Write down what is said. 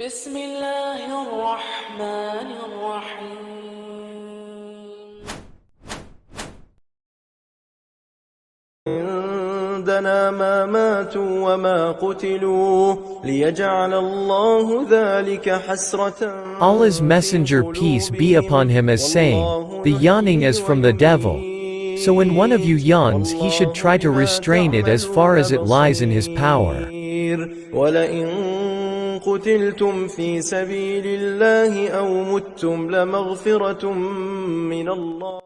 بسم الله الرحمن الرحيم. عندنا ما ماتوا وما قتلوا ليجعل الله ذلك حسرة. Allah's Messenger peace be upon him is saying, the yawning is from the devil. So when one of you yawns he should try to restrain it as far as it lies in his power. ولئن قتلتم في سبيل الله أو متم لمغفرة من الله